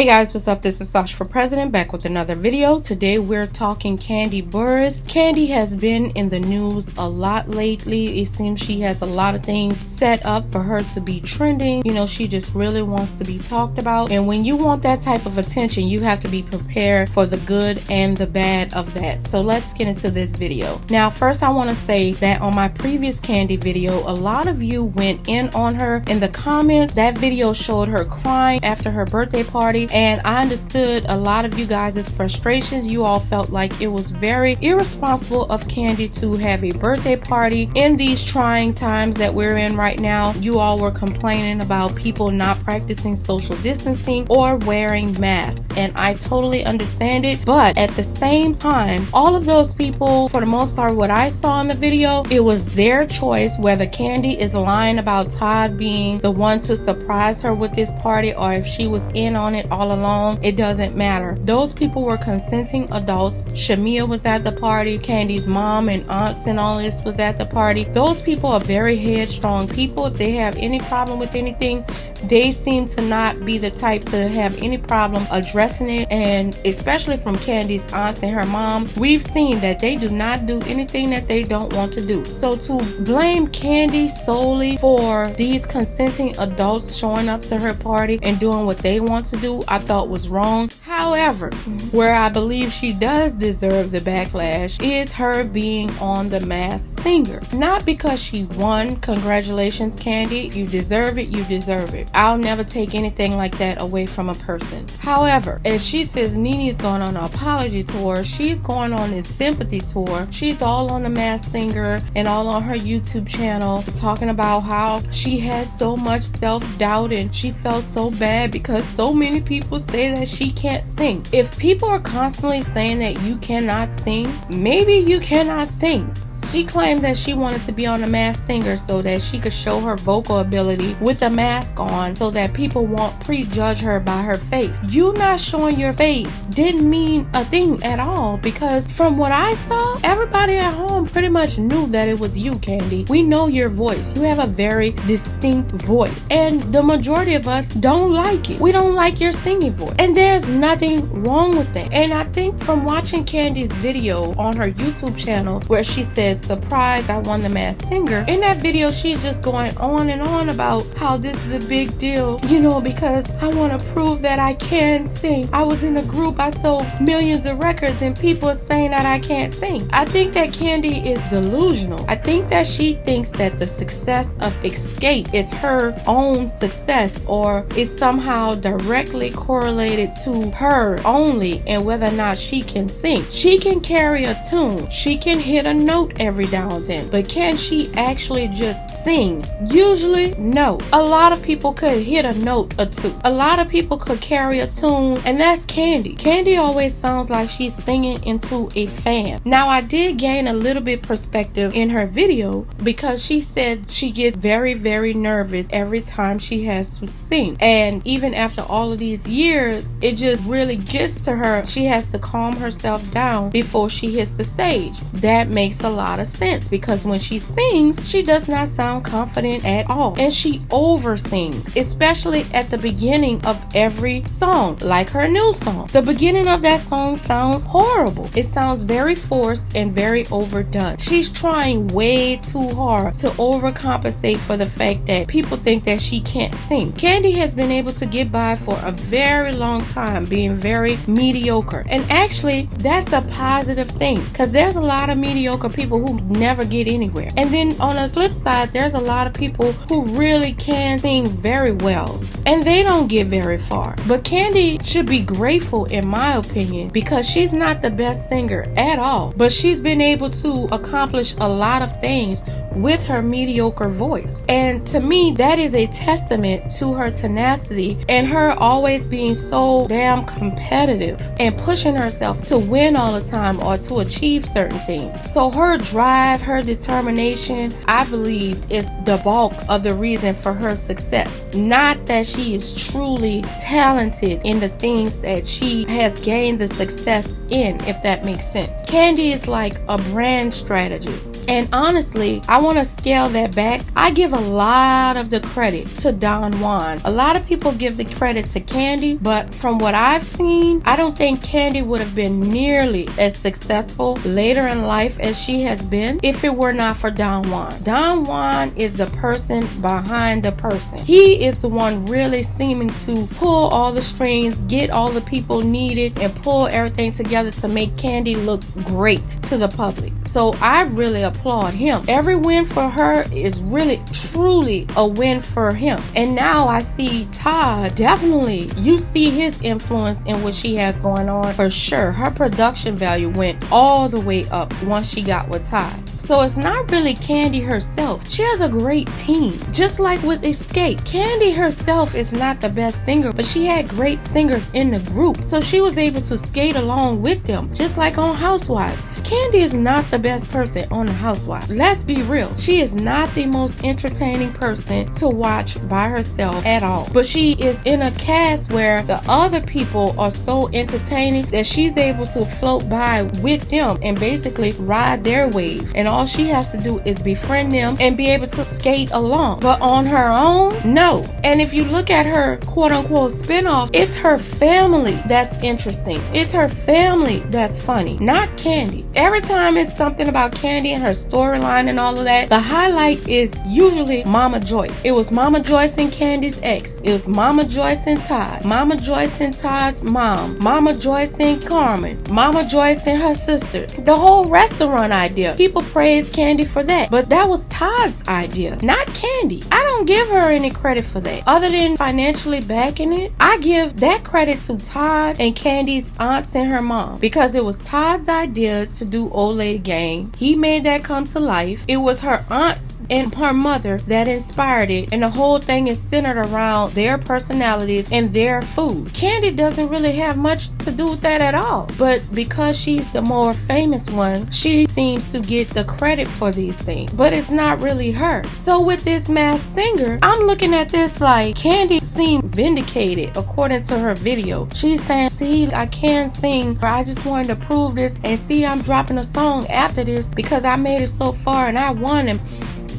Hey guys, what's up? This is Sasha for President back with another video. Today we're talking Kandi Burruss. Kandi has been in the news a lot lately. It seems she has a lot of things set up for her to be trending. You know, she just really wants to be talked about. And when you want that type of attention, you have to be prepared for the good and the bad of that. So let's get into this video. Now, first I want to say that on my previous Kandi video, a lot of you went in on her in the comments. That video showed her crying after her birthday party. And I understood a lot of you guys' frustrations. You all felt like it was very irresponsible of Kandi to have a birthday party in these trying times that we're in right now. You all were complaining about people not practicing social distancing or wearing masks, and I totally understand it. But at the same time, all of those people, for the most part, what I saw in the video, it was their choice whether Kandi is lying about Todd being the one to surprise her with this party or if she was in on it all along. It doesn't matter. Those people were consenting adults. Shamia was at the party. Kandi's mom and aunts and all this was at the party. Those people are very headstrong people. If they have any problem with anything, they seem to not be the type to have any problem addressing it. And especially from Kandi's aunts and her mom, we've seen that they do not do anything that they don't want to do. So to blame Kandi solely for these consenting adults showing up to her party and doing what they want to do, I thought was wrong. However, where I believe she does deserve the backlash is her being on The Masked Singer. Not because she won. Congratulations, Kandi. You deserve it. You deserve it. I'll never take anything like that away from a person. However, as she says Nene's going on an apology tour, she's going on this sympathy tour. She's all on The Masked Singer and all on her YouTube channel talking about how she has so much self-doubt and she felt so bad because so many people say that she can't sing. If people are constantly saying that you cannot sing, maybe you cannot sing. She claimed that she wanted to be on The Masked Singer so that she could show her vocal ability with a mask on so that people won't prejudge her by her face. You not showing your face didn't mean a thing at all, because from what I saw, everybody at home pretty much knew that it was you, Kandi. We know your voice. You have a very distinct voice, and the majority of us don't like it. We don't like your singing voice, and there's nothing wrong with that. And I think from watching Kandi's video on her YouTube channel where she says, "Surprise, I won The Masked Singer," in that video she's just going on and on about how this is a big deal, you know, because I want to prove that I can sing. I was in a group, I sold millions of records, and people are saying that I can't sing. I think that Kandi is delusional. I think that she thinks that the success of Xscape is her own success, or is somehow directly correlated to her only and whether or not she can sing. She can carry a tune, she can hit a note every now and then, but can she actually just sing? Usually no. A lot of people could hit a note or two. A lot of people could carry a tune, and that's Kandi. Kandi always sounds like she's singing into a fan. Now, I did gain a little bit perspective in her video because she said she gets very, very nervous every time she has to sing, and even after all of these years, it just really gets to her. She has to calm herself down before she hits the stage. That makes a lot of sense, because when she sings, she does not sound confident at all, and she over sings, especially at the beginning of every song. Like her new song, the beginning of that song sounds horrible. It sounds very forced and very overdone. She's trying way too hard to overcompensate for the fact that people think that she can't sing. Kandi has been able to get by for a very long time being very mediocre, and actually that's a positive thing, because there's a lot of mediocre people who never get anywhere. And then on the flip side, there's a lot of people who really can sing very well and they don't get very far. But Kandi should be grateful, in my opinion, because she's not the best singer at all, but she's been able to accomplish a lot of things with her mediocre voice. And to me, that is a testament to her tenacity and her always being so damn competitive and pushing herself to win all the time or to achieve certain things. So her drive, her determination, I believe, is the bulk of the reason for her success. Not that she is truly talented in the things that she has gained the success in, if that makes sense. Kandi is like a brand strategist. And honestly, I want to scale that back. I give a lot of the credit to Don Juan. A lot of people give the credit to Kandi, but from what I've seen, I don't think Kandi would have been nearly as successful later in life as she has been if it were not for Don Juan. Don Juan is the person behind the person. He is the one really seeming to pull all the strings, get all the people needed, and pull everything together to make Kandi look great to the public. So I really applaud him. Every win for her is really, truly a win for him. And now I see Todd, definitely, you see his influence in what she has going on for sure. Her production value went all the way up once she got with Todd. So it's not really Kandi herself. She has a great team. Just like with Xscape, Kandi herself is not the best singer, but she had great singers in the group. So she was able to skate along with them, just like on Housewives. Kandi is not the best person on the Housewives. Let's be real. She is not the most entertaining person to watch by herself at all. But she is in a cast where the other people are so entertaining that she's able to float by with them and basically ride their wave. And all she has to do is befriend them and be able to skate along. But on her own, no. And if you look at her quote-unquote spinoff, it's her family that's interesting. It's her family that's funny, not Kandi. Every time it's something about Kandi and her storyline and all of that, the highlight is usually Mama Joyce. It was Mama Joyce and Kandi's ex. It was Mama Joyce and Todd. Mama Joyce and Todd's mom. Mama Joyce and Carmen. Mama Joyce and her sisters. The whole restaurant idea. People praise Kandi for that. But that was Todd's idea, not Kandi. I don't give her any credit for that. Other than financially backing it, I give that credit to Todd and Kandi's aunts and her mom. Because it was Todd's idea to do Old Lady Gang. He made that come to life. It was her aunts and her mother that inspired it, and the whole thing is centered around their personalities and their food. Kandi doesn't really have much to do with that at all, but because she's the more famous one, she seems to get the credit for these things, but it's not really her. So with this Masked Singer, I'm looking at this like Kandi seemed vindicated according to her video. She's saying, see, I can sing, or I just wanted to prove this, and see, I'm dropping a song after this because I made it so far and I won. And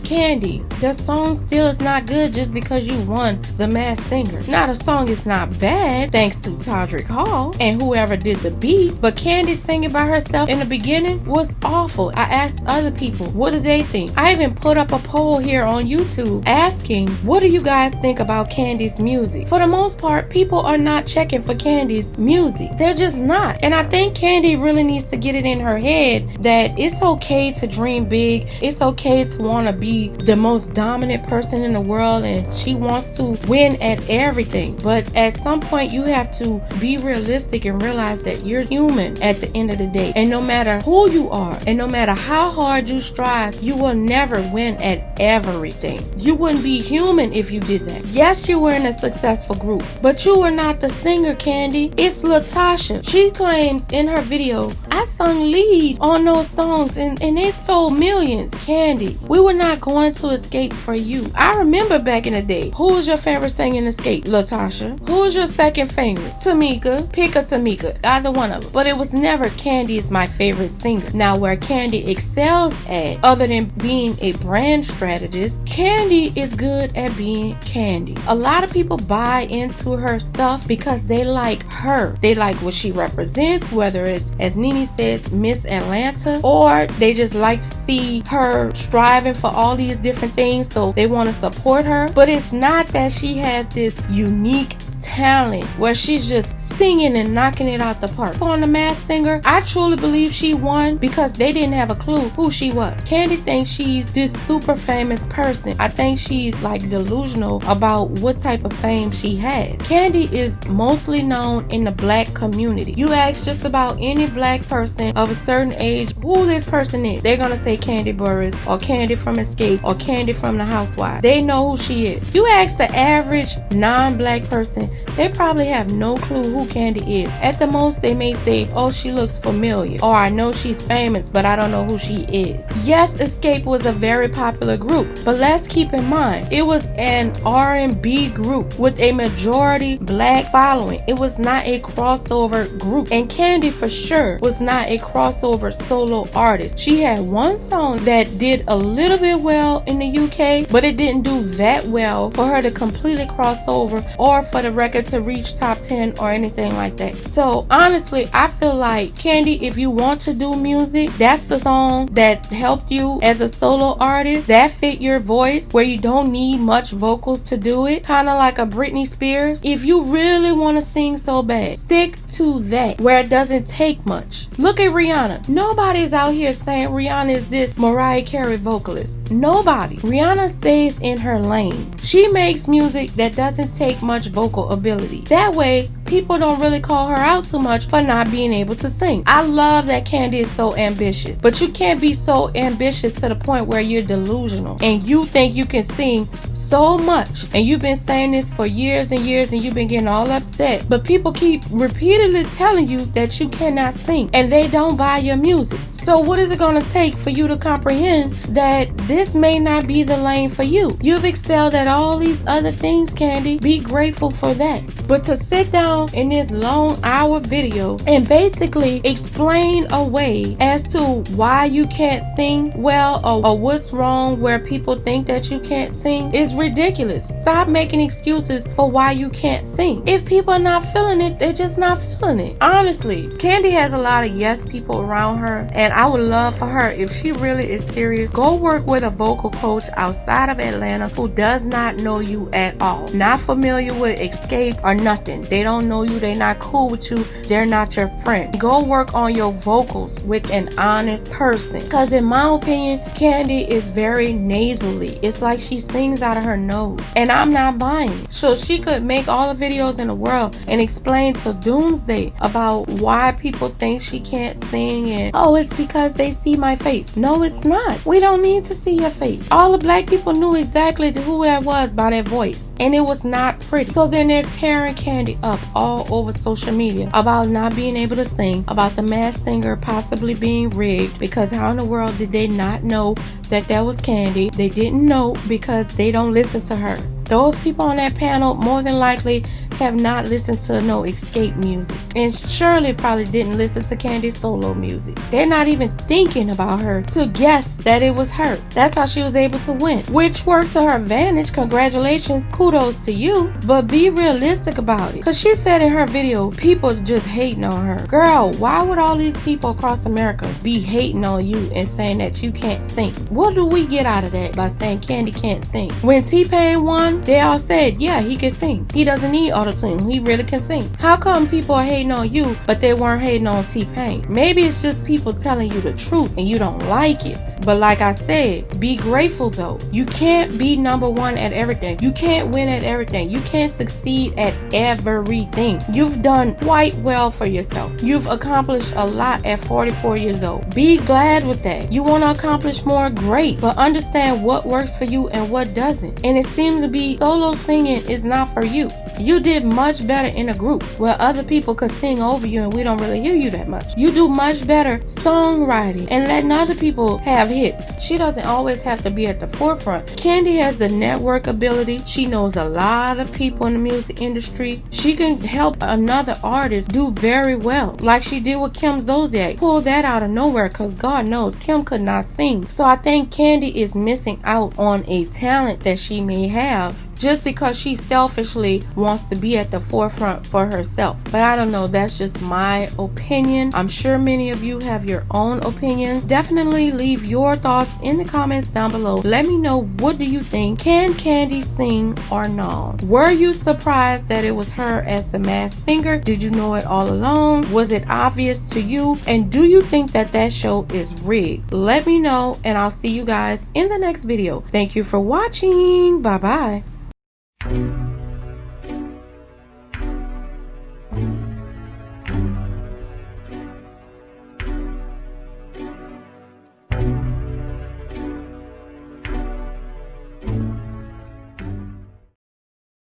Kandi, the song still is not good just because you won the Masked Singer. Now the song is not bad thanks to Todrick Hall and whoever did the beat, but Kandi singing by herself in the beginning was awful. I asked other people, what do they think? I even put up a poll here on YouTube asking, what do you guys think about Kandi's music? For the most part, people are not checking for Kandi's music. They're just not. And I think Kandi really needs to get it in her head that it's okay to dream big. It's okay to want to be the most dominant person in the world, and she wants to win at everything. But at some point you have to be realistic and realize that you're human at the end of the day, and no matter who you are and no matter how hard you strive, you will never win at everything. You wouldn't be human if you did that. Yes, you were in a successful group, but you were not the singer, Kandi. It's Latasha. She claims in her video, I sung lead on those songs and it sold millions. Kandi, we were not going to Xscape for you. I remember back in the day. Who was your favorite singer in Xscape? Latasha. Who was your second favorite? Tamika. Pick a Tamika. Either one of them. But it was never Kandi is my favorite singer. Now where Kandi excels at, other than being a brand strategist, Kandi is good at being Kandi. A lot of people buy into her stuff because they like her. They like what she represents, whether it's, as Nene says, Miss Atlanta, or they just like to see her striving for all these different things, so they want to support her. But it's not that she has this unique talent where she's just singing and knocking it out the park. On the Masked Singer, I truly believe she won because they didn't have a clue who she was. Kandi thinks she's this super famous person. I think she's like delusional about what type of fame she has. Kandi is mostly known in the black community. You ask just about any black person of a certain age who this person is, they're gonna say Kandi Burruss or Kandi from Xscape or Kandi from the Housewives. They know who she is. You ask the average non-black person, they probably have no clue who Kandi is. At the most, they may say, oh, she looks familiar, or I know she's famous, but I don't know who she is. Yes, Xscape was a very popular group, but let's keep in mind, it was an R&B group with a majority black following. It was not a crossover group, and Kandi for sure was not a crossover solo artist. She had one song that did a little bit well in the UK, but it didn't do that well for her to completely cross over or for the record to reach top 10 or anything like that. So honestly, I feel like Kandi, if you want to do music, that's the song that helped you as a solo artist, that fit your voice, where you don't need much vocals to do it, kind of like a Britney Spears. If you really want to sing so bad, stick to that, where it doesn't take much. Look at Rihanna. Nobody's out here saying Rihanna is this Mariah Carey vocalist. Nobody. Rihanna stays in her lane. She makes music that doesn't take much vocal ability. That way, people don't really call her out too much for not being able to sing. I love that Kandi is so ambitious, but you can't be so ambitious to the point where you're delusional and you think you can sing so much, and you've been saying this for years and years, and you've been getting all upset, but people keep repeatedly telling you that you cannot sing and they don't buy your music. So what is it going to take for you to comprehend that this may not be the lane for you? You've excelled at all these other things, Kandi. Be grateful for that. But to sit down in this long hour video and basically explain away as to why you can't sing well, or what's wrong where people think that you can't sing, is ridiculous. Stop making excuses for why you can't sing. If people are not feeling it, they're just not feeling it. Honestly, Kandi has a lot of yes people around her, and I would love for her, if she really is serious, go work with a vocal coach outside of Atlanta who does not know you at all, not familiar with Xscape or nothing. They don't know you, they're not cool with you, they're not your friend. Go work on your vocals with an honest person, because in my opinion, Kandi is very nasally. It's like she sings out of her nose, and I'm not buying it. So she could make all the videos in the world and explain to doomsday about why people think she can't sing, and oh, it's because they see my face. No, it's not. We don't need to see your face. All the black people knew exactly who that was by that voice, and it was not pretty. So then they're tearing Kandi up all over social media about not being able to sing, about the Masked Singer possibly being rigged, because how in the world did they not know that that was Kandi? They didn't know because they don't listen to her. Those people on that panel more than likely have not listened to no Xscape music, and surely probably didn't listen to Kandi's solo music. They're not even thinking about her to guess that it was her. That's how she was able to win, which worked to her advantage. Congratulations, kudos to you, but be realistic about it, because she said in her video people just hating on her. Girl, why would all these people across America be hating on you and saying that you can't sing? What do we get out of that by saying Kandi can't sing? When T-Pain won, they all said, yeah, he can sing. He doesn't need auto-tune. He really can sing. How come people are hating on you, but they weren't hating on T-Pain? Maybe it's just people telling you the truth and you don't like it. But like I said, be grateful though. You can't be number one at everything. You can't win at everything. You can't succeed at everything. You've done quite well for yourself. You've accomplished a lot at 44 years old. Be glad with that. You want to accomplish more? Great. But understand what works for you and what doesn't. And it seems to be solo singing is not for you. You did much better in a group where other people could sing over you and we don't really hear you that much. You do much better songwriting and letting other people have hits. She doesn't always have to be at the forefront. Kandi has the network ability. She knows a lot of people in the music industry. She can help another artist do very well, like she did with Kim Zolciak. Pull that out of nowhere, because God knows Kim could not sing. So I think Kandi is missing out on a talent that she may have just because she selfishly wants to be at the forefront for herself. But I don't know, that's just my opinion. I'm sure many of you have your own opinion. Definitely leave your thoughts in the comments down below. Let me know, what do you think? Can Kandi sing or no? Were you surprised that it was her as the Masked Singer? Did you know it all along? Was it obvious to you? And do you think that that show is rigged? Let me know, and I'll see you guys in the next video. Thank you for watching. Bye bye.